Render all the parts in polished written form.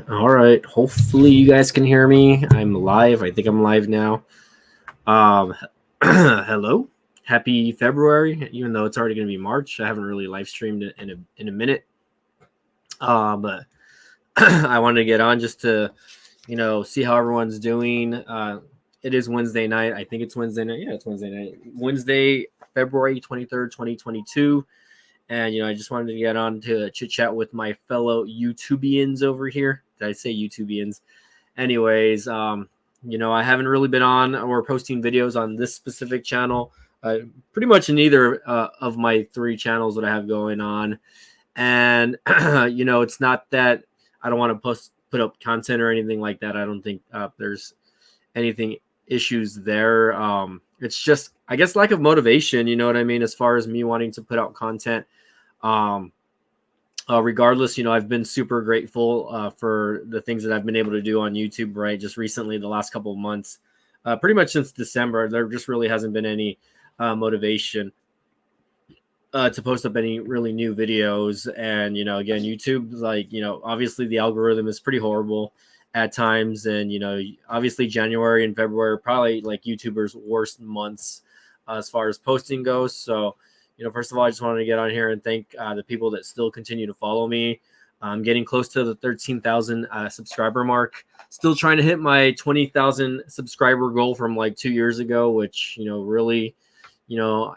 All right. Hopefully you guys can hear me. I'm live. I think I'm live now. Um, hello. Happy February. Even though it's already going to be March, I haven't really live streamed in a minute. But I wanted to get on just to see how everyone's doing. It is Wednesday night. I think it's Wednesday night. Yeah, it's Wednesday night. Wednesday, February 23rd, 2022. And I just wanted to get on to chit chat with my fellow YouTubians over here. Did I say YouTubians? Anyways, I haven't really been on or posting videos on this specific channel. Pretty much in either of my three channels that I have going on. And it's not that I don't want to put up content or anything like that. I don't think there's anything issues there. It's just, I guess, lack of motivation. You know what I mean? As far as me wanting to put out content. Um, Regardless, I've been super grateful for the things that I've been able to do on YouTube, right? Just recently, the last couple of months, pretty much since December, there just really hasn't been any motivation to post up any really new videos. And, again, YouTube, like, obviously the algorithm is pretty horrible at times. And, obviously January and February are probably like YouTubers' worst months as far as posting goes. So, first of all, I just wanted to get on here and thank the people that still continue to follow me. I'm getting close to the 13,000 subscriber mark. Still trying to hit my 20,000 subscriber goal from like 2 years ago, which, really,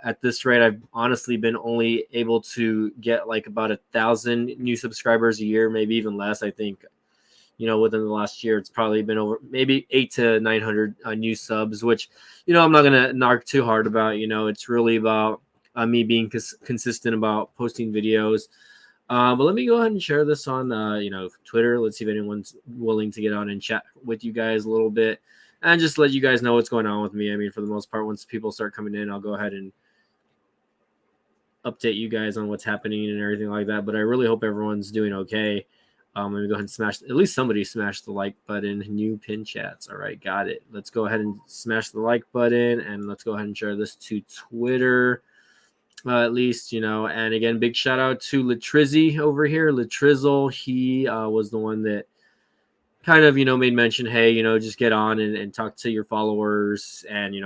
at this rate, I've honestly been only able to get like about 1,000 new subscribers a year, maybe even less. I think, within the last year, it's probably been over maybe 800 to 900 new subs, which, I'm not going to knock too hard about. It's really about me being consistent about posting videos. But let me go ahead and share this on, Twitter. Let's see if anyone's willing to get on and chat with you guys a little bit and just let you guys know what's going on with me. I mean, for the most part, once people start coming in, I'll go ahead and update you guys on what's happening and everything like that. But I really hope everyone's doing okay. Let me go ahead and smash, at least somebody smash the like button. New pin chats. All right, got it. Let's go ahead and smash the like button and let's go ahead and share this to Twitter. At least, and again, big shout out to Latrizzy over here. Latrizzle, he was the one that kind of, made mention, hey, just get on and talk to your followers. And,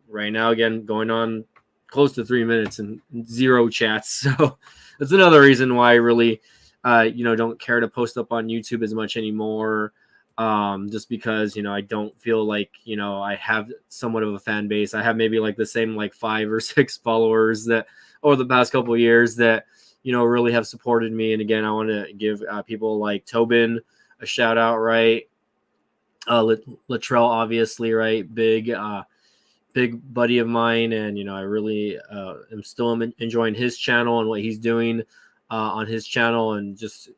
right now, again, going on close to 3 minutes and zero chats. So that's another reason why I really, don't care to post up on YouTube as much anymore. Just because, I don't feel like, I have somewhat of a fan base. I have maybe like the same like 5 or 6 followers that over the past couple of years that, really have supported me. And again, I want to give people like Tobin a shout out, right? Latrell, obviously, right? Big buddy of mine. And, I really am still enjoying his channel and what he's doing on his channel and just,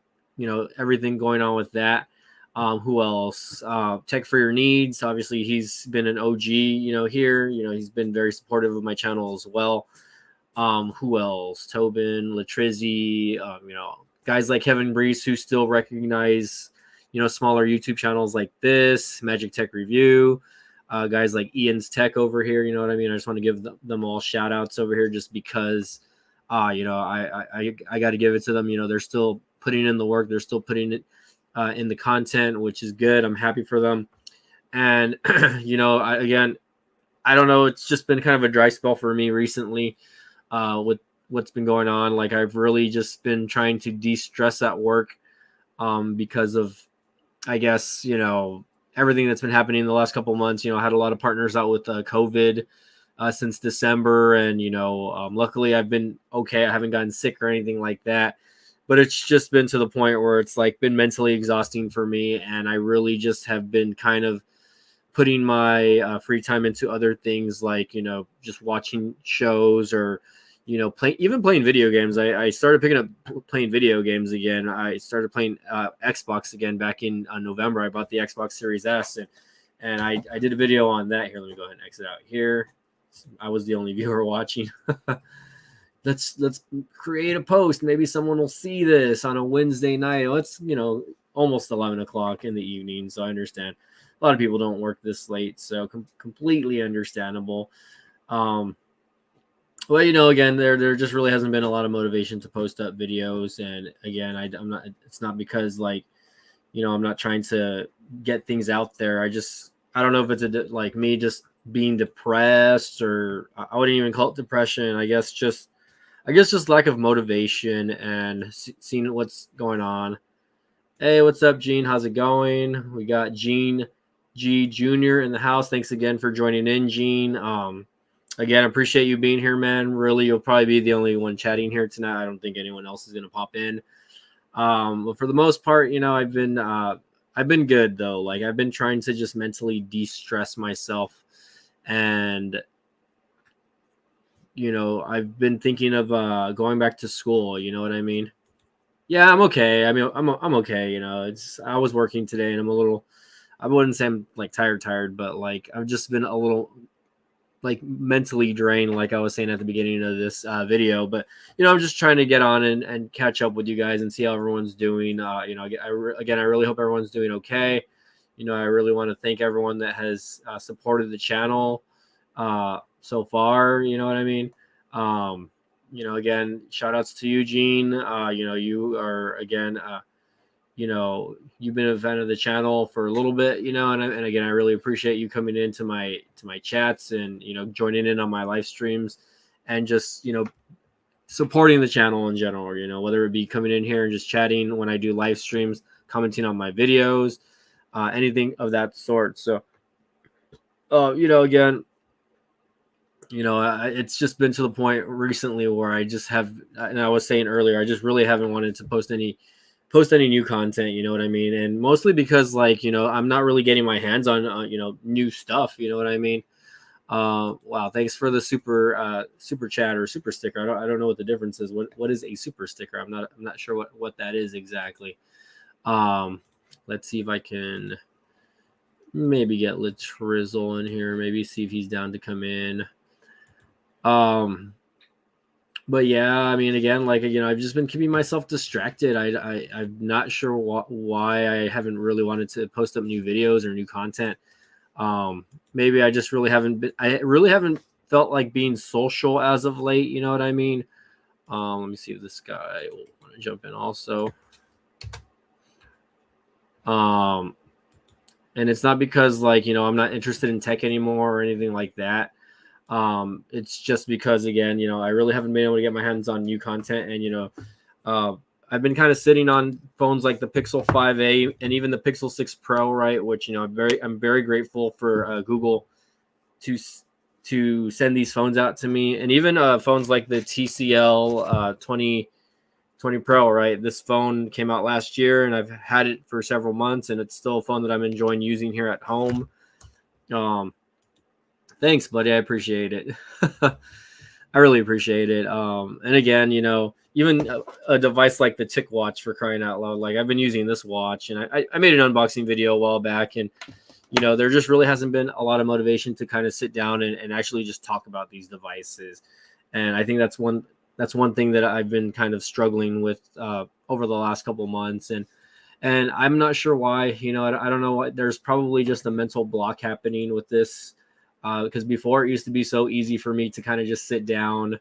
everything going on with that. Who else? Tech for Your Needs. Obviously, he's been an OG, here. He's been very supportive of my channel as well. Who else? Tobin, Latrizzy, guys like Kevin Brees who still recognize, smaller YouTube channels like this, Magic Tech Review, guys like Ian's Tech over here. You know what I mean? I just want to give them all shout outs over here just because, I got to give it to them. They're still putting in the work. They're still putting it in the content, which is good. I'm happy for them. And, I don't know. It's just been kind of a dry spell for me recently with what's been going on. Like I've really just been trying to de-stress at work because of, I guess, everything that's been happening in the last couple of months. I had a lot of partners out with COVID since December. And, luckily I've been okay. I haven't gotten sick or anything like that. But it's just been to the point where it's like been mentally exhausting for me. And I really just have been kind of putting my free time into other things like, just watching shows or, playing video games. I started picking up playing video games again. I started playing Xbox again back in November. I bought the Xbox Series S and I did a video on that. Here, let me go ahead and exit out here. I was the only viewer watching. Let's create a post. Maybe someone will see this on a Wednesday night. Let's, almost 11 o'clock in the evening. So I understand a lot of people don't work this late. So completely understandable. Well, again, there just really hasn't been a lot of motivation to post up videos. And again, I'm not, it's not because like, I'm not trying to get things out there. I don't know if it's like me just being depressed, or I wouldn't even call it depression. I guess just lack of motivation and seeing what's going on. Hey, what's up, Gene? How's it going? We got Gene G Jr. in the house. Thanks again for joining in, Gene. Again, appreciate you being here, man. Really, you'll probably be the only one chatting here tonight. I don't think anyone else is gonna pop in. But for the most part, I've been good though. Like I've been trying to just mentally de-stress myself, and I've been thinking of going back to school. You know what I mean? Yeah, I'm okay. I mean, I'm okay. I was working today, and I'm a little. I wouldn't say I'm like tired, but like I've just been a little like mentally drained, like I was saying at the beginning of this video. But I'm just trying to get on and catch up with you guys and see how everyone's doing. Again, I really hope everyone's doing okay. I really want to thank everyone that has supported the channel so far. You know what I mean? Again, shout outs to Eugene. You are again, you've been a fan of the channel for a little bit, and again, I really appreciate you coming into my chats and, joining in on my live streams and just, supporting the channel in general, whether it be coming in here and just chatting when I do live streams, commenting on my videos, anything of that sort. So, again, it's just been to the point recently where I just have, and I was saying earlier, I just really haven't wanted to post any new content, you know what I mean? And mostly because like, I'm not really getting my hands on, new stuff, you know what I mean? Wow. Thanks for the super chat or super sticker. I don't know what the difference is. What is a super sticker? I'm not sure what that is exactly. Let's see if I can maybe get Latrizzle in here, maybe see if he's down to come in. But yeah, I mean, again, like, I've just been keeping myself distracted. I'm not sure why I haven't really wanted to post up new videos or new content. Maybe I just really haven't felt like being social as of late. You know what I mean? Let me see if this guy will want to jump in also. And it's not because like, I'm not interested in tech anymore or anything like that. It's just because, again, I really haven't been able to get my hands on new content, and I've been kind of sitting on phones like the Pixel 5a and even the Pixel 6 Pro, right? Which I'm very grateful for Google to send these phones out to me, and even phones like the TCL 20 Pro, right? This phone came out last year, and I've had it for several months, and it's still a phone that I'm enjoying using here at home. Thanks, buddy. I appreciate it. I really appreciate it. And again, even a device like the TicWatch, for crying out loud, like I've been using this watch, and I made an unboxing video a while back, and there just really hasn't been a lot of motivation to kind of sit down and actually just talk about these devices. And I think that's one thing that I've been kind of struggling with over the last couple months, and I'm not sure why. I don't know what. There's probably just a mental block happening with this. Because before it used to be so easy for me to kind of just sit down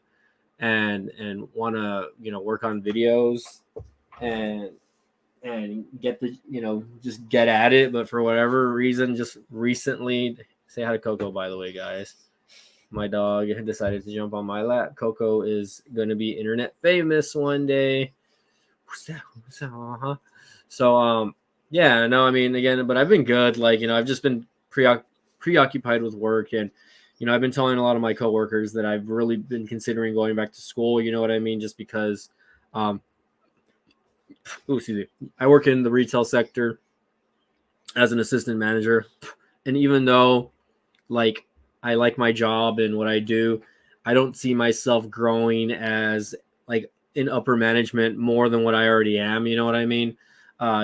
and want to work on videos and get the just get at it. But for whatever reason, just recently, say hi to Coco, by the way, guys. My dog decided to jump on my lap. Coco is going to be internet famous one day. What's that? Uh-huh. So yeah, no, I mean, again, but I've been good. Like, I've just been preoccupied with work, and I've been telling a lot of my coworkers that I've really been considering going back to school, you know what I mean, just because excuse me, I work in the retail sector as an assistant manager, and even though like I like my job and what I do, I don't see myself growing as like in upper management more than what I already am, you know what I mean?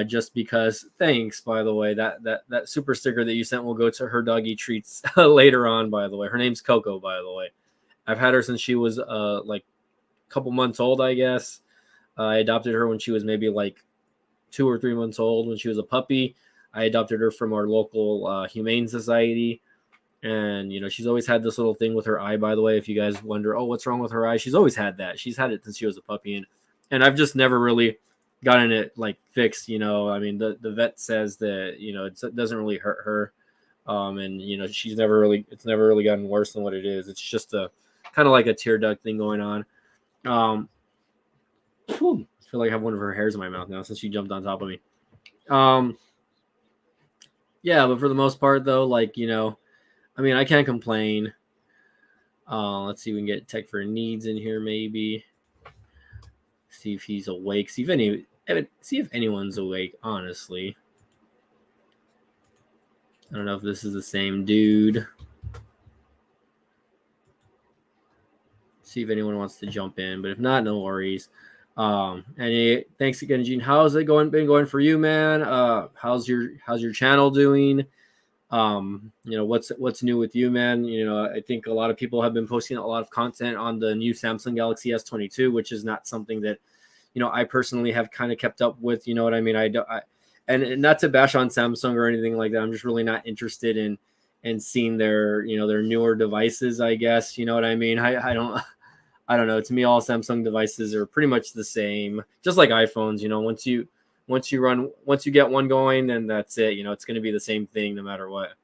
Just because, thanks, by the way, that super sticker that you sent will go to her doggy treats later on, by the way. Her name's Coco, by the way. I've had her since she was like a couple months old, I guess. I adopted her when she was maybe like 2 or 3 months old, when she was a puppy. I adopted her from our local humane society. And, she's always had this little thing with her eye, by the way. If you guys wonder, oh, what's wrong with her eye? She's always had that. She's had it since she was a puppy. And I've just never really gotten it like fixed. I mean, the vet says that it doesn't really hurt her, and it's never really gotten worse than what it is. It's just a kind of like a tear duct thing going on. I feel like I have one of her hairs in my mouth now since she jumped on top of me. Yeah, but for the most part though, I mean, I can't complain. Let's see if we can get Tech for Needs in here maybe. See if he's awake. See if anyone's awake, honestly. I don't know if this is the same dude. See if anyone wants to jump in, but if not, no worries. And thanks again, Gene. How's it been going for you, man? How's your channel doing? What's new with you, man? I think a lot of people have been posting a lot of content on the new Samsung Galaxy S22, which is not something that I personally have kind of kept up with. You know what I mean? And not to bash on Samsung or anything like that. I'm just really not interested in seeing their their newer devices. I guess you know what I mean. I don't know. To me, all Samsung devices are pretty much the same, just like iPhones. Once you get one going, then that's it. It's going to be the same thing no matter what.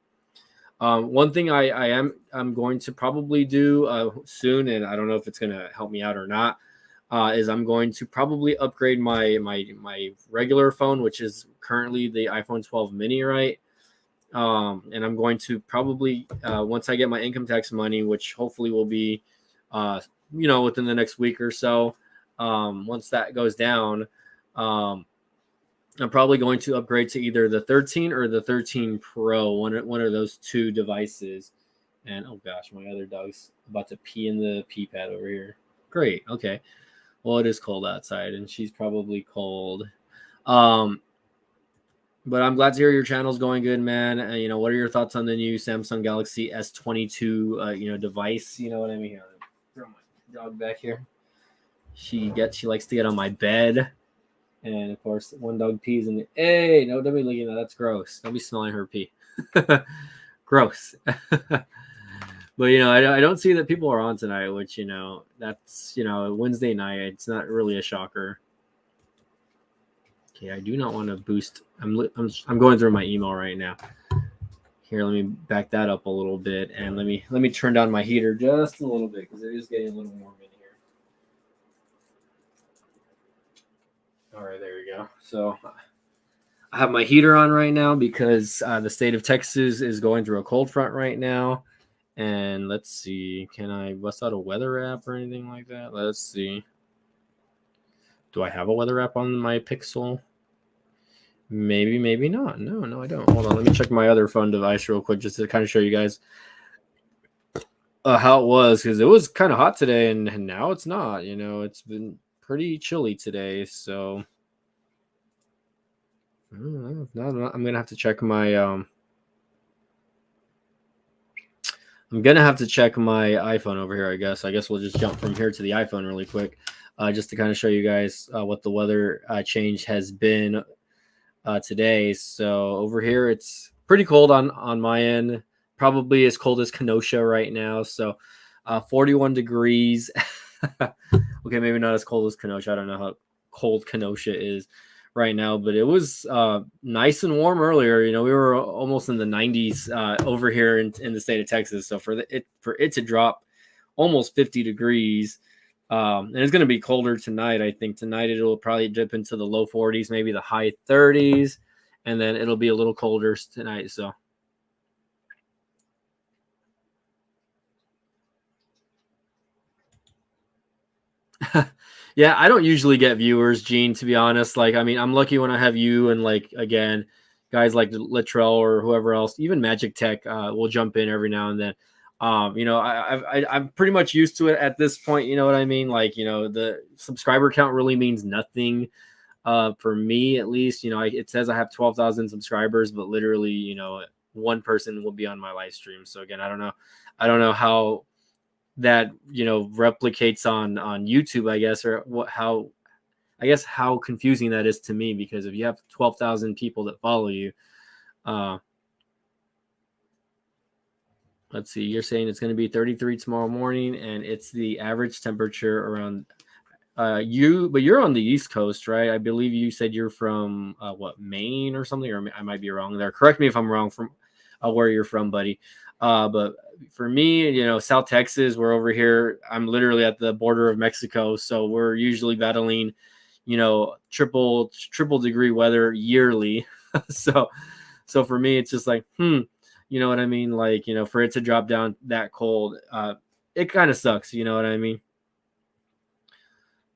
One thing I'm going to probably do soon, and I don't know if it's going to help me out or not, is I'm going to probably upgrade my regular phone, which is currently the iPhone 12 mini, right? And I'm going to probably once I get my income tax money, which hopefully will be within the next week or so, once that goes down, I'm probably going to upgrade to either the 13 or the 13 Pro, one of those two devices. And oh gosh, my other dog's about to pee in the pee pad over here. Great. Okay. Well, it is cold outside, and she's probably cold. But I'm glad to hear your channel's going good, man. What are your thoughts on the new Samsung Galaxy S22, device? You know what I mean? Here, throw my dog back here. She likes to get on my bed, and of course, one dog pees in the. Hey, no, don't be looking at that. That's gross. Don't be smelling her pee. Gross. But I don't see that people are on tonight, which that's Wednesday night. It's not really a shocker. Okay, I do not want to boost. I'm going through my email right now. Here, let me back that up a little bit, and let me turn down my heater just a little bit because it is getting a little warm in here. All right, there we go. So I have my heater on right now because the state of Texas is going through a cold front right now. And let's see, can I bust out a weather app or anything like that? Let's see. Do I have a weather app on my Pixel? Maybe, maybe not. No, I don't. Hold on, let me check my other phone device real quick just to kind of show you guys how it was, because it was kind of hot today, and now it's not. It's been pretty chilly today, so I'm gonna have to check my I'm gonna have to check my iPhone over here. I guess we'll just jump from here to the iPhone really quick, just to kind of show you guys what the weather change has been today. So over here, it's pretty cold on my end. Probably as cold as Kenosha right now. So 41 degrees. Okay, maybe not as cold as Kenosha. I don't know how cold Kenosha is right now, but it was nice and warm earlier. We were almost in the 90s over here in the state of Texas. So for it to drop almost 50 degrees, and it's going to be colder tonight. I think tonight it'll probably dip into the low 40s, maybe the high 30s, and then it'll be a little colder tonight. So yeah, I don't usually get viewers, Gene, to be honest. I'm lucky when I have you and again, guys like Littrell or whoever else, even Magic Tech will jump in every now and then. I'm pretty much used to it at this point. You know what I mean? The subscriber count really means nothing for me, at least. It says I have 12,000 subscribers, but literally, one person will be on my live stream. So again, I don't know how that replicates on YouTube, I guess, or how confusing that is to me, because if you have 12,000 people that follow you, let's see, you're saying it's going to be 33 tomorrow morning, and it's the average temperature around You're on the East Coast, right? I believe you said you're from what, Maine or something, or I might be wrong there. Correct me if I'm wrong from where you're from, buddy. But for me, South Texas, we're over here. I'm literally at the border of Mexico, so we're usually battling, triple degree weather yearly. so so for me, it's just like, you know what I mean? Like, for it to drop down that cold, it kind of sucks. You know what I mean?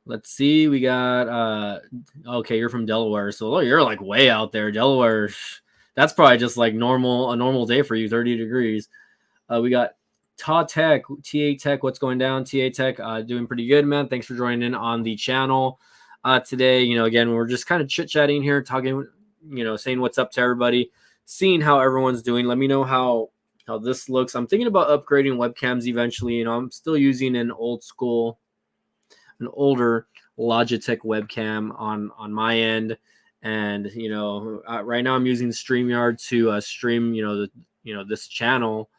Let's see. We got okay, you're from Delaware, so you're like way out there. Delaware, that's probably just like a normal day for you, 30 degrees. We got Ta Tech, TA Tech. What's going down? TA Tech, doing pretty good, man. Thanks for joining in on the channel today. Again, we're just kind of chit chatting here, talking, saying what's up to everybody, seeing how everyone's doing. Let me know how this looks. I'm thinking about upgrading webcams eventually. I'm still using an older Logitech webcam on my end, and right now I'm using StreamYard to stream this channel,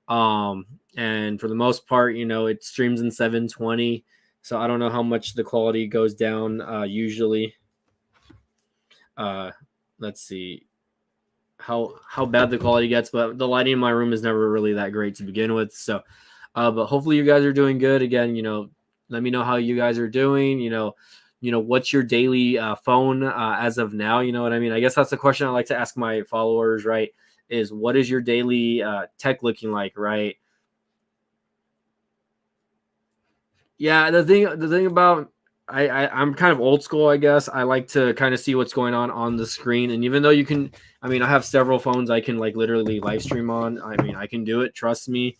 and for the most part it streams in 720, so I don't know how much the quality goes down usually. Let's see how bad the quality gets, but the lighting in my room is never really that great to begin with, so but hopefully you guys are doing good. Again, let me know how you guys are doing. What's your daily phone as of now? You know what I mean? I guess that's the question I like to ask my followers, right? Is what is your daily tech looking like, right? Yeah, the thing about I'm kind of old school, I guess. I like to kind of see what's going on the screen, and even though I have several phones I can like literally live stream on. I can do it. Trust me.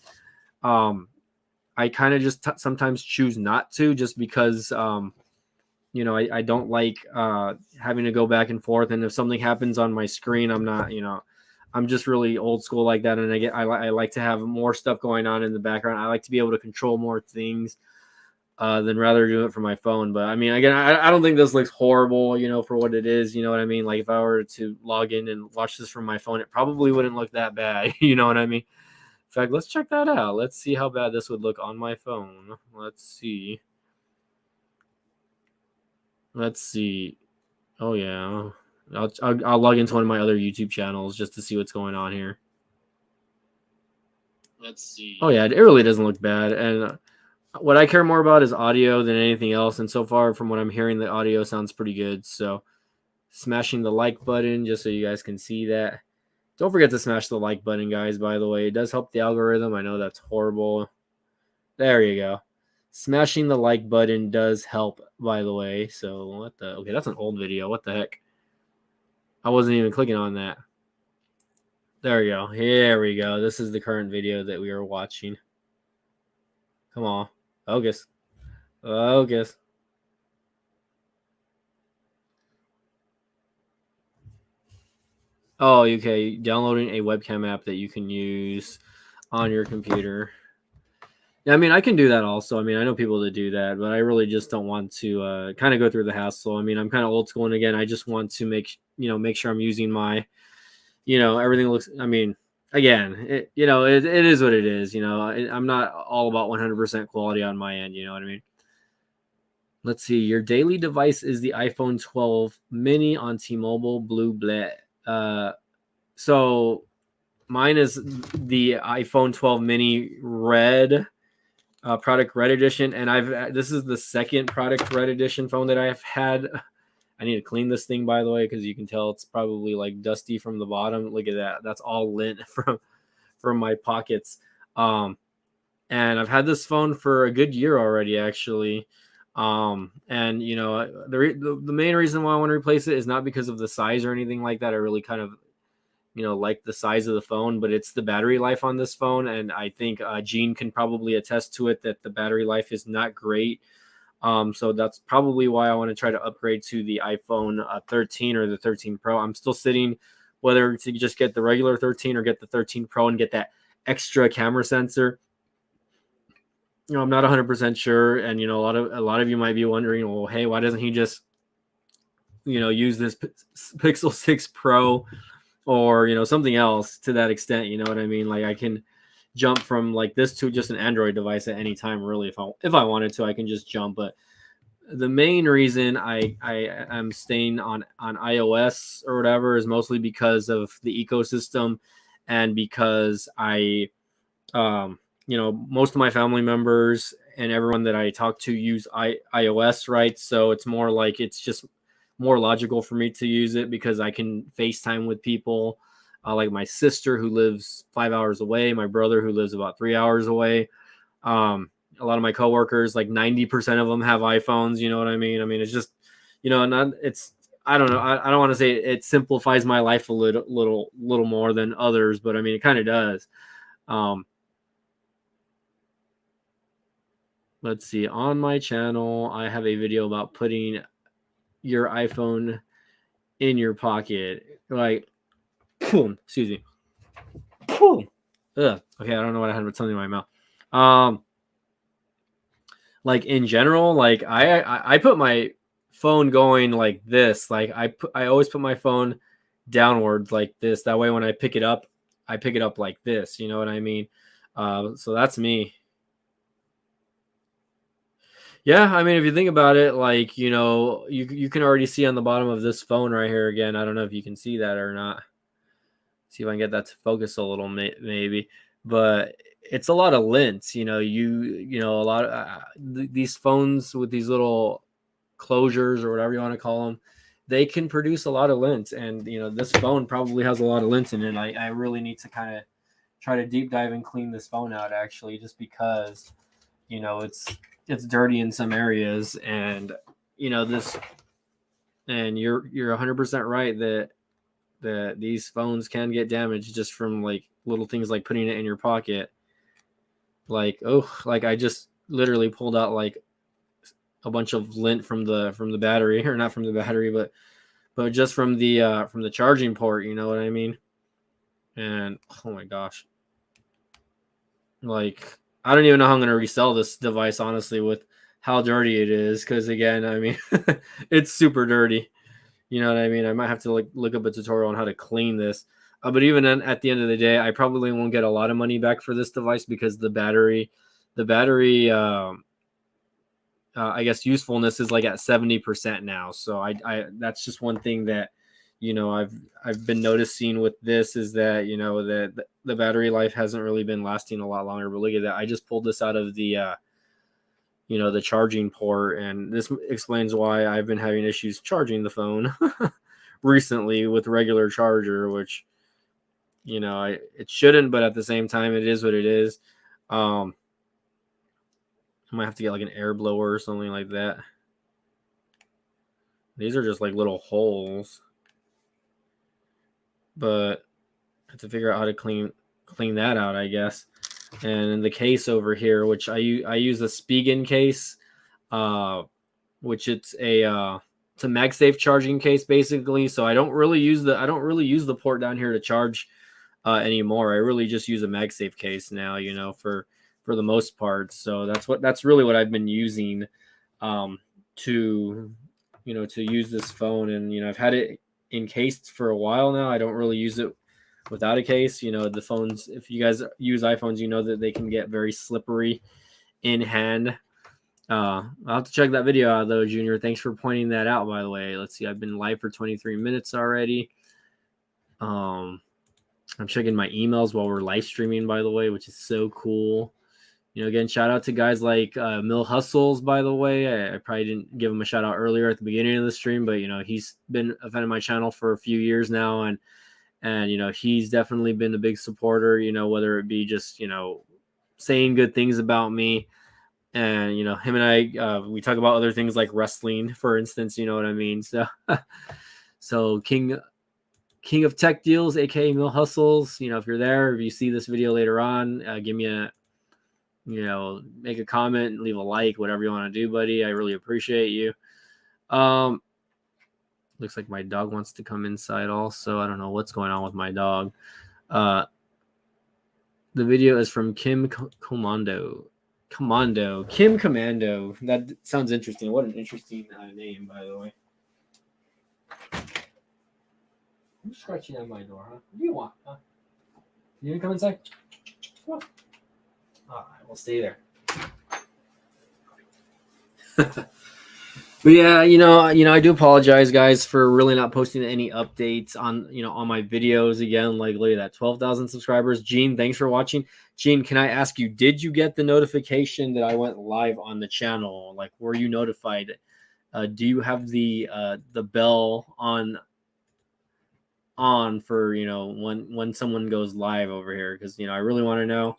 I kind of just sometimes choose not to, just because, I don't like having to go back and forth. And if something happens on my screen, I'm just really old school like that. And I like to have more stuff going on in the background. I like to be able to control more things than rather do it from my phone. But again, I don't think this looks horrible, for what it is. You know what I mean? Like if I were to log in and watch this from my phone, it probably wouldn't look that bad. You know what I mean? In fact, let's check that out. Let's see how bad this would look on my phone. Let's see. Oh yeah, I'll log into one of my other YouTube channels just to see what's going on here. Let's see. Oh yeah, it really doesn't look bad. And what I care more about is audio than anything else. And so far, from what I'm hearing, the audio sounds pretty good. So, smashing the like button just so you guys can see that. Don't forget to smash the like button, guys, by the way. It does help the algorithm. I know that's horrible. There you go. Smashing the like button does help, by the way. So, okay, that's an old video. What the heck? I wasn't even clicking on that. There we go. Here we go. This is the current video that we are watching. Come on. Focus. Focus. Oh, okay. Downloading a webcam app that you can use on your computer. Yeah, I can do that also. I know people that do that, but I really just don't want to kind of go through the hassle. I'm kind of old school, and again, I just want to make sure I'm using my, everything looks. Again, it is what it is. I'm not all about 100% quality on my end. You know what I mean? Let's see. Your daily device is the iPhone 12 mini on T-Mobile Blue Bleh. So mine is the iPhone 12 mini red, product red edition, and this is the second product red edition phone that I've had. I need to clean this thing, by the way, because you can tell it's probably like dusty from the bottom. Look at that. That's all lint from my pockets. And I've had this phone for a good year already, actually. And the main reason why I want to replace it is not because of the size or anything like that. I really kind of like the size of the phone, but it's the battery life on this phone, and I think Gene can probably attest to it that the battery life is not great. So that's probably why I want to try to upgrade to the iPhone 13 or the 13 Pro. I'm still sitting whether to just get the regular 13 or get the 13 Pro and get that extra camera sensor. I'm not 100% sure, and a lot of you might be wondering, well, hey, why doesn't he just use this Pixel 6 Pro or something else to that extent? You know what I mean? Like I can jump from like this to just an Android device at any time, really. If I wanted to, I can just jump. But the main reason I am staying on iOS or whatever is mostly because of the ecosystem, and because most of my family members and everyone that I talk to use iOS, right? So it's more like it's just more logical for me to use it because I can FaceTime with people, like my sister who lives 5 hours away, my brother who lives about 3 hours away. A lot of my coworkers, like 90% of them have iPhones. You know what I mean? I mean, it's just, I don't know. I don't want to say it simplifies my life a little more than others, but I mean, it kind of does. Let's see. On my channel, I have a video about putting your iPhone in your pocket. Like, excuse me. Ugh. Okay, I don't know what I had with something in my mouth. Like in general, like I put my phone going like this. Like I always put my phone downwards like this. That way, when I pick it up like this. You know what I mean? So that's me. Yeah, I mean, if you think about it, like, you can already see on the bottom of this phone right here again. I don't know if you can see that or not. See if I can get that to focus a little, maybe. But it's a lot of lint, a lot of these phones with these little closures or whatever you want to call them, they can produce a lot of lint. And, this phone probably has a lot of lint in it. I really need to kind of try to deep dive and clean this phone out, actually, just because, it's dirty in some areas. And, this, and you're 100% right that these phones can get damaged just from like little things like putting it in your pocket. Like, like I just literally pulled out like a bunch of lint from the battery, or not from the battery, but just from the charging port, you know what I mean? And oh my gosh. Like, I don't even know how I'm going to resell this device, honestly, with how dirty it is. Because again, I mean, it's super dirty. You know what I mean? I might have to look up a tutorial on how to clean this. But even then, at the end of the day, I probably won't get a lot of money back for this device because the battery, I guess usefulness is like at 70% now. So I that's just one thing that, I've been noticing with this is that, that the battery life hasn't really been lasting a lot longer. But look at that. I just pulled this out of the the charging port, and this explains why I've been having issues charging the phone recently with regular charger, which, it shouldn't, but at the same time, it is what it is. I might have to get like an air blower or something like that. These are just like little holes, but I have to figure out how to clean that out, I guess. And in the case over here, which I use a Spigen case, which it's a MagSafe charging case basically. So I don't really use the port down here to charge anymore. I really just use a MagSafe case now, for the most part. So that's really what I've been using to use this phone. And I've had it encased for a while now. I don't really use it without a case. The phones, if you guys use iPhones, you know that they can get very slippery in hand. I'll have to check that video out though, Junior. Thanks for pointing that out, by the way. Let's see. I've been live for 23 minutes already. I'm checking my emails while we're live streaming, by the way, which is so cool. Again, shout out to guys like Mill Hustles, by the way. I probably didn't give him a shout out earlier at the beginning of the stream, but he's been a fan of my channel for a few years now, and he's definitely been a big supporter, whether it be just, saying good things about me. And, him and I, we talk about other things like wrestling, for instance, you know what I mean? So King of Tech Deals, aka Mill Hustles, if you're there, if you see this video later on, give me make a comment, leave a like, whatever you want to do, buddy. I really appreciate you. Looks like my dog wants to come inside also. I don't know what's going on with my dog. The video is from Kim Commando. Kim Commando. That sounds interesting. What an interesting name, by the way. Who's scratching at my door, huh? What do you want? Huh? You gonna come inside? Come on. All right, we'll stay there. But yeah, I do apologize, guys, for really not posting any updates on on my videos again. Like, look at that, 12,000 subscribers. Gene, thanks for watching. Gene, can I ask you, did you get the notification that I went live on the channel? Like, were you notified? Do you have the bell on for when someone goes live over here? Because I really want to know.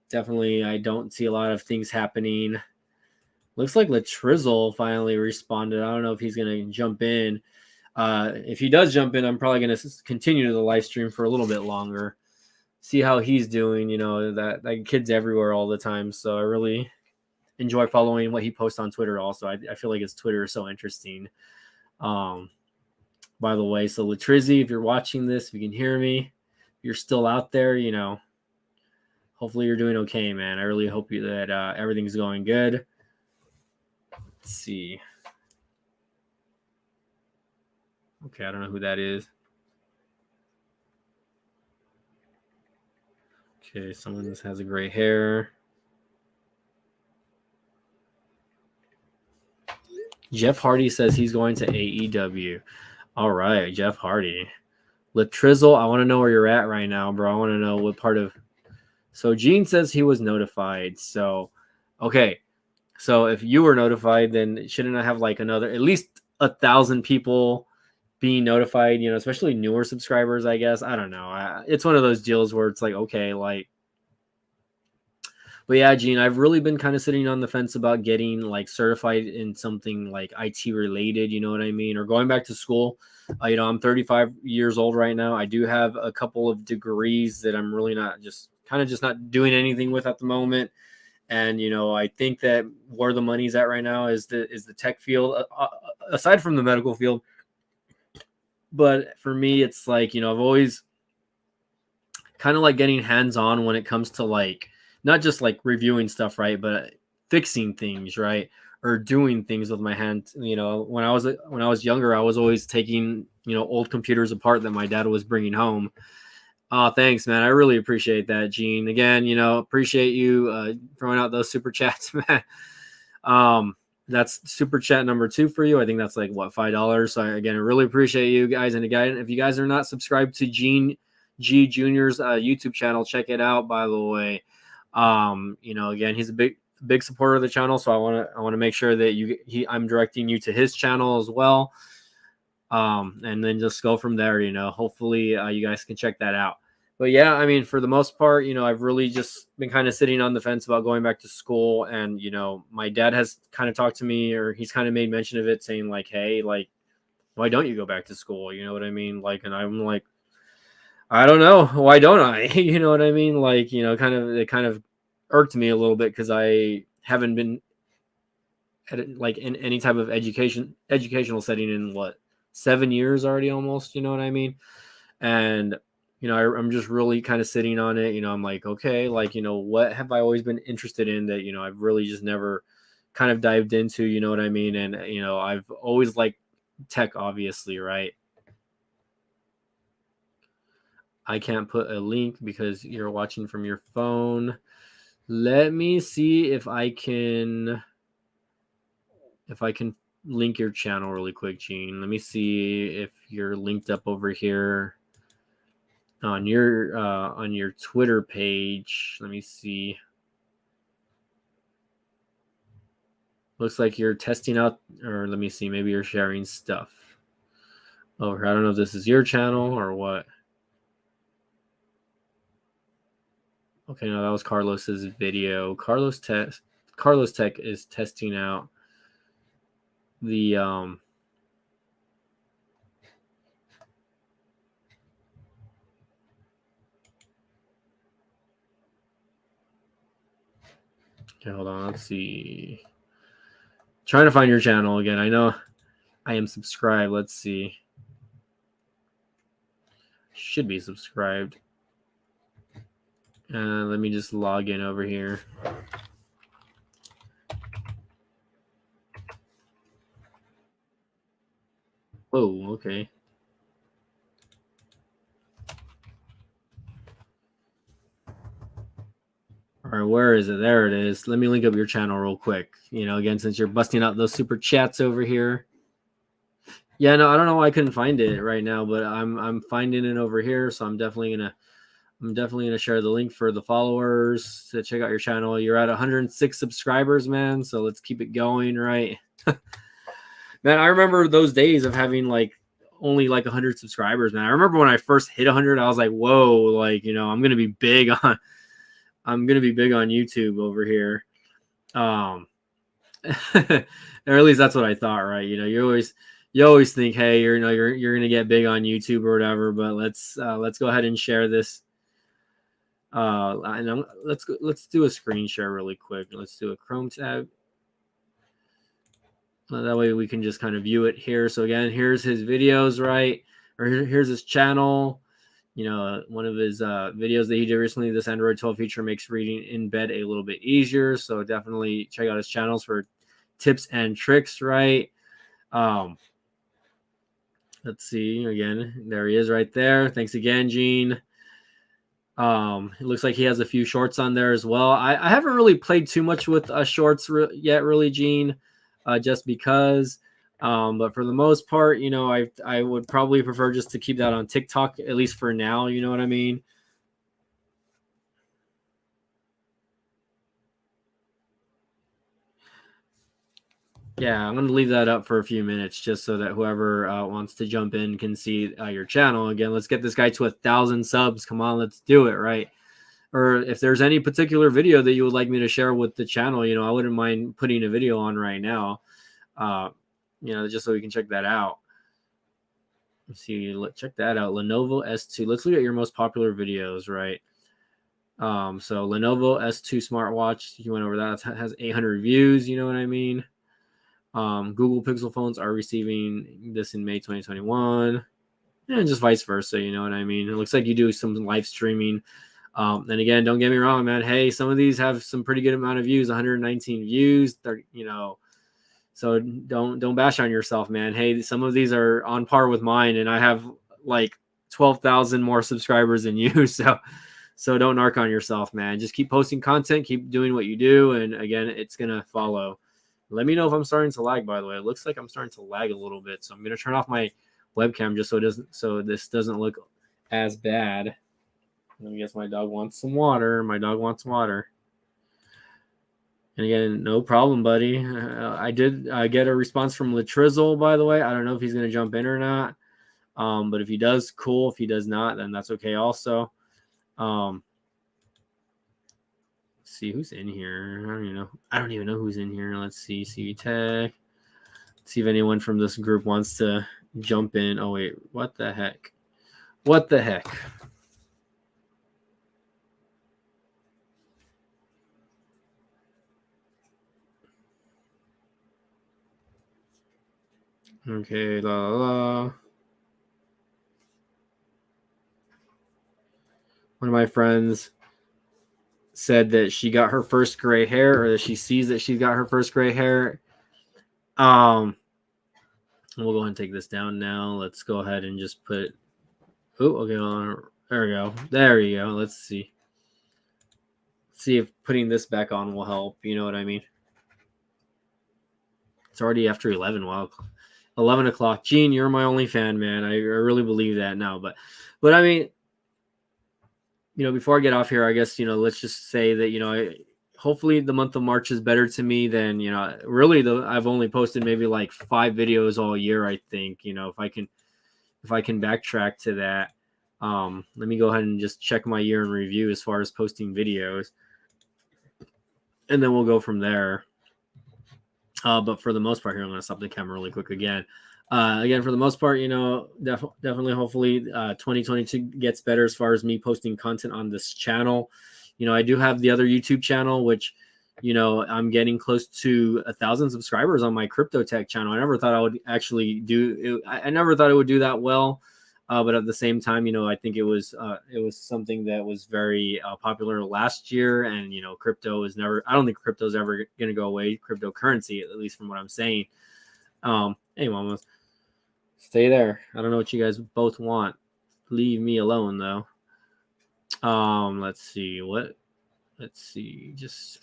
Definitely, I don't see a lot of things happening. Looks like Latrizzle finally responded. I don't know if he's gonna jump in. If he does jump in, I'm probably gonna continue the live stream for a little bit longer. See how he's doing. That kid's everywhere all the time, so I really enjoy following what he posts on Twitter. Also, I feel like his Twitter is so interesting. Um, by the way, so Latrizzy, if you're watching this, if you can hear me, if you're still out there, hopefully you're doing okay, man. I really hope that everything's going good. Let's see. Okay, I don't know who that is. Okay, someone just has a gray hair. Jeff Hardy says he's going to AEW. All right, Jeff Hardy. Latrizzle, I want to know where you're at right now, bro. I want to know what part of. So Gene says he was notified. So, okay. So if you were notified, then shouldn't I have like another at least 1,000 people being notified? Especially newer subscribers. I guess I don't know. It's one of those deals where it's like, okay, like. But yeah, Gene, I've really been kind of sitting on the fence about getting like certified in something like IT related, you know what I mean? Or going back to school. I'm 35 years old right now. I do have a couple of degrees that I'm really not just not doing anything with at the moment. And I think that where the money's at right now is the tech field, aside from the medical field. But for me, it's like I've always kind of like getting hands on when it comes to like not just like reviewing stuff, right, but fixing things, right, or doing things with my hands. When I was younger, I was always taking old computers apart that my dad was bringing home. Oh, thanks, man. I really appreciate that, Gene. Again, appreciate you throwing out those super chats, man. Um, that's super chat number 2 for you. I think that's like what, $5. So again, I really appreciate you guys. And again, if you guys are not subscribed to Gene G Junior's YouTube channel, check it out. By the way, again, he's a big supporter of the channel, so I want to make sure that I'm directing you to his channel as well. And then just go from there. Hopefully you guys can check that out. But yeah, I mean, for the most part, I've really just been kind of sitting on the fence about going back to school. And, my dad has kind of talked to me, or he's kind of made mention of it, saying like, hey, like, why don't you go back to school? You know what I mean? Like, and I'm like, I don't know. Why don't I? You know what I mean? Like, it kind of irked me a little bit because I haven't been like in any type of educational setting in what, 7 years already almost, you know what I mean? And I'm just really kind of sitting on it. I'm like, okay, like, what have I always been interested in that I've really just never kind of dived into, you know what I mean? And I've always liked tech, obviously, right? I can't put a link because you're watching from your phone. Let me see if I can link your channel really quick, Gene. Let me see if you're linked up over here on your Twitter page. Let me see. Looks like you're testing out, or let me see, maybe you're sharing stuff over. I don't know if this is your channel or what. Okay, no, that was Carlos's video. Carlos Tech is testing out the okay, hold on, let's see. Trying to find your channel again. I know I am subscribed. Let's see. Should be subscribed. Let me just log in over here. Oh, okay. All right, where is it? There it is. Let me link up your channel real quick. Again, since you're busting out those super chats over here. Yeah, no, I don't know why I couldn't find it right now, but I'm finding it over here. So I'm definitely gonna share the link for the followers to check out your channel. You're at 106 subscribers, man. So let's keep it going, right? Man, I remember those days of having only 100 subscribers, man. I remember when I first hit 100, I was like, whoa, I'm gonna be big on YouTube over here. Or at least that's what I thought, right? You always think, hey, you're gonna get big on YouTube or whatever. But let's go ahead and share this. Let's do a screen share really quick. Let's do a Chrome tab. That way we can just kind of view it here. So again, here's his videos, right? Or here's his channel. One of his videos that he did recently, this Android 12 feature makes reading in bed a little bit easier. So definitely check out his channels for tips and tricks, right? Let's see. Again, there he is right there. Thanks again, Gene. It looks like he has a few shorts on there as well. I haven't really played too much with shorts yet, really, Gene, just because. But for the most part, I would probably prefer just to keep that on TikTok, at least for now. You know what I mean? Yeah, I'm going to leave that up for a few minutes just so that whoever wants to jump in can see your channel. Again, let's get this guy to 1,000 subs. Come on, let's do it, right? Or if there's any particular video that you would like me to share with the channel, I wouldn't mind putting a video on right now, just so we can check that out. Let's see, check that out. Lenovo S2. Let's look at your most popular videos, right? So Lenovo S2 smartwatch, you went over that. It has 800 views, you know what I mean? Google Pixel phones are receiving this in May 2021, and just vice versa, you know what I mean? It looks like you do some live streaming. And again, don't get me wrong, man. Hey, some of these have some pretty good amount of views, 119 views. So don't bash on yourself, man. Hey, some of these are on par with mine, and I have 12,000 more subscribers than you. So don't narc on yourself, man. Just keep posting content, keep doing what you do, and again, it's gonna follow. Let me know if I'm starting to lag, by the way. It looks like I'm starting to lag a little bit. So I'm going to turn off my webcam just so this doesn't look as bad. I guess my dog wants some water. My dog wants water. And again, no problem, buddy. I did get a response from Latrizzle, by the way. I don't know if he's going to jump in or not. But if he does, cool. If he does not, then that's okay also. See who's in here. I don't even know who's in here. Let's see. CV Tech. See if anyone from this group wants to jump in. Oh wait, what the heck? What the heck? Okay, la la la. One of my friends said that she got her first gray hair, or that she sees that she's got her first gray hair. We'll go ahead and take this down now. Let's go ahead and just put. Oh, okay. There we go. There you go. Let's see. See if putting this back on will help. You know what I mean? It's already after 11. Wow. 11 o'clock. Gene, you're my only fan, man. I really believe that now. But I mean, before I get off here, I guess, let's just say that, hopefully the month of March is better to me than, really I've only posted maybe 5 videos all year, I think, if I can backtrack to that. Let me go ahead and just check my year in review as far as posting videos, and then we'll go from there. But for the most part here, I'm going to stop the camera really quick again. Again, for the most part, definitely, hopefully 2022 gets better as far as me posting content on this channel. I do have the other YouTube channel, which, I'm getting close to 1,000 subscribers on my crypto tech channel. I never thought I would actually do it. I never thought it would do that well. But at the same time, I think it was something that was very popular last year, and crypto is never. I don't think crypto is ever going to go away. Cryptocurrency, at least from what I'm saying. Hey, mamas, stay there. I don't know what you guys both want. Leave me alone, though. Let's see what. let's see, just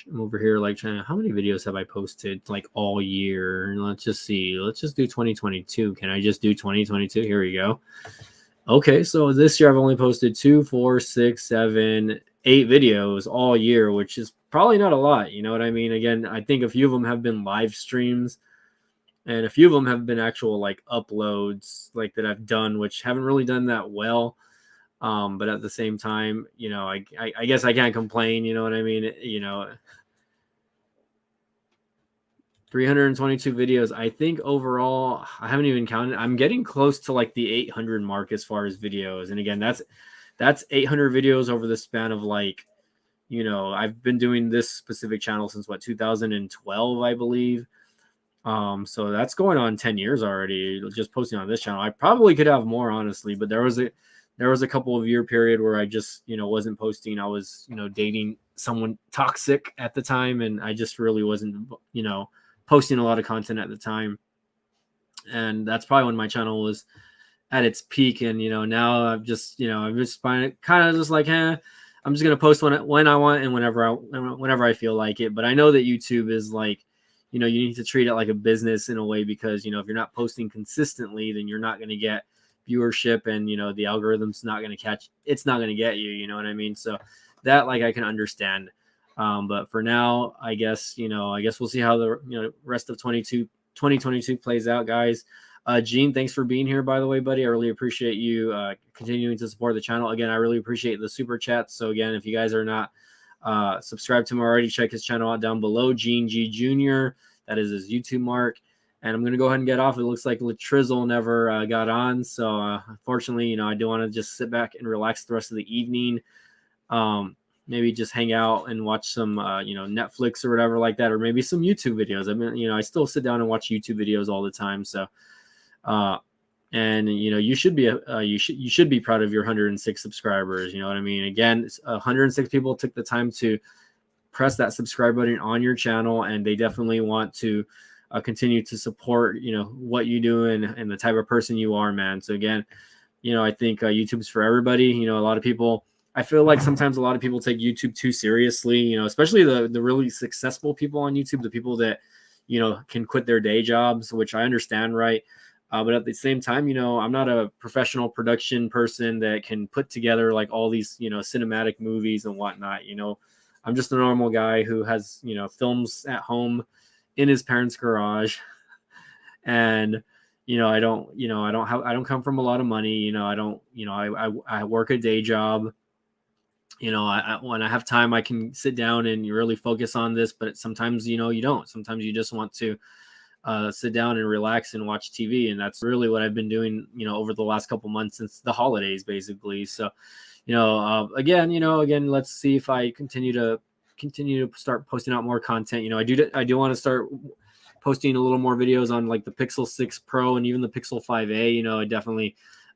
I'm over here like trying to, how many videos have I posted like all year? Let's just see. Let's just do 2022. Can I just do 2022? Here we go. Okay, so this year I've only posted 2, 4, 6, 7, 8 videos all year, which is probably not a lot. You know what I mean? Again, I think a few of them have been live streams, and a few of them have been actual like uploads like that I've done, which haven't really done that well. But at the same time, you know, I guess I can't complain. You know what I mean? You know, 322 videos. I think overall, I haven't even counted. I'm getting close to like the 800 mark as far as videos. And again, that's 800 videos over the span of like, you know, I've been doing this specific channel since what, 2012, I believe. So that's going on 10 years already, just posting on this channel. I probably could have more, honestly, but there was a couple of year period where I just, you know, wasn't posting. I was, you know, dating someone toxic at the time, and I just really wasn't, you know, posting a lot of content at the time. And that's probably when my channel was at its peak. And, you know, now I've just, you know, I'm just kind of just like, I'm just going to post when I want and whenever I feel like it. But I know that YouTube is like, you know, you need to treat it like a business in a way, because, you know, if you're not posting consistently, then you're not going to get viewership, and, you know, the algorithm's not going to catch, it's not going to get you, you know what I mean? So that, like, I can understand. But for now, I guess we'll see how the, you know, rest of 2022 plays out, guys. Gene, thanks for being here, by the way, buddy. I really appreciate you continuing to support the channel. Again, I really appreciate the super chats. So again, if you guys are not subscribed to him already, check his channel out down below, Gene G Jr. That is his YouTube mark. And I'm going to go ahead and get off. It looks like Latrizzle never got on. So unfortunately, you know, I do want to just sit back and relax the rest of the evening. Maybe just hang out and watch some, you know, Netflix or whatever like that, or maybe some YouTube videos. I mean, you know, I still sit down and watch YouTube videos all the time. So, and, you know, you should be proud of your 106 subscribers. You know what I mean? Again, 106 people took the time to press that subscribe button on your channel, and they definitely want to continue to support, you know, what you do and the type of person you are, man. So again, you know, I think YouTube's for everybody. You know, a lot of people, I feel like sometimes a lot of people take YouTube too seriously, you know, especially the really successful people on YouTube, the people that, you know, can quit their day jobs, which I understand, right? But at the same time, you know, I'm not a professional production person that can put together like all these, you know, cinematic movies and whatnot. You know, I'm just a normal guy who has, you know, films at home in his parents' garage. And, you know, I don't come from a lot of money. You know, I work a day job. You know, when I have time, I can sit down and really focus on this, but sometimes, you know, you don't. Sometimes you just want to sit down and relax and watch TV. And that's really what I've been doing, you know, over the last couple months since the holidays, basically. So, you know, again, let's see if I continue to start posting out more content. You know, I do want to start posting a little more videos on like the Pixel 6 Pro and even the Pixel 5a. You know,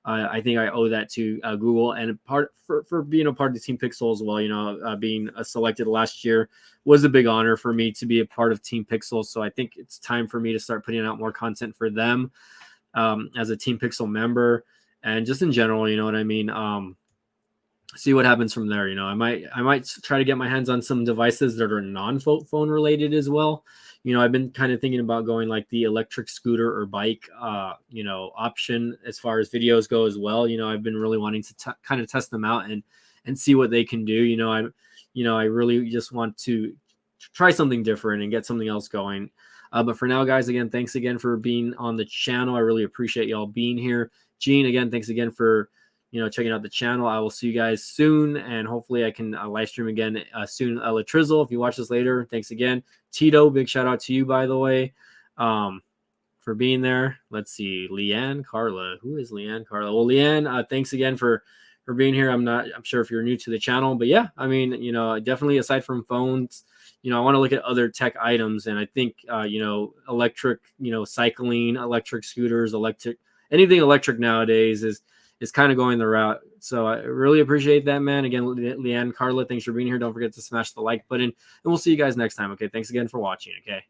I think I owe that to Google, and part for being a part of the Team Pixel as well. You know, being selected last year was a big honor for me to be a part of Team Pixel. So I think it's time for me to start putting out more content for them as a Team Pixel member, and just in general. You know what I mean? See what happens from there. You know, I might try to get my hands on some devices that are non-phone related as well. You know, I've been kind of thinking about going like the electric scooter or bike, you know, option as far as videos go as well. You know, I've been really wanting to kind of test them out and see what they can do. You know, I really just want to try something different and get something else going. But for now, guys, again, thanks again for being on the channel. I really appreciate y'all being here. Gene, again, thanks again for, you know, checking out the channel. I will see you guys soon, and hopefully I can live stream again soon. Latrizzle, if you watch this later, thanks again. Tito, big shout out to you, by the way, for being there. Let's see, Leanne Carla. Who is Leanne Carla? Well, Leanne, thanks again for being here. I'm sure if you're new to the channel, but yeah, I mean, you know, definitely aside from phones, you know, I want to look at other tech items, and I think, you know, electric, you know, cycling, electric scooters, anything electric nowadays is kind of going the route. So I really appreciate that, man. Again, Leanne Carla, thanks for being here. Don't forget to smash the like button, and we'll see you guys next time. Okay. Thanks again for watching. Okay.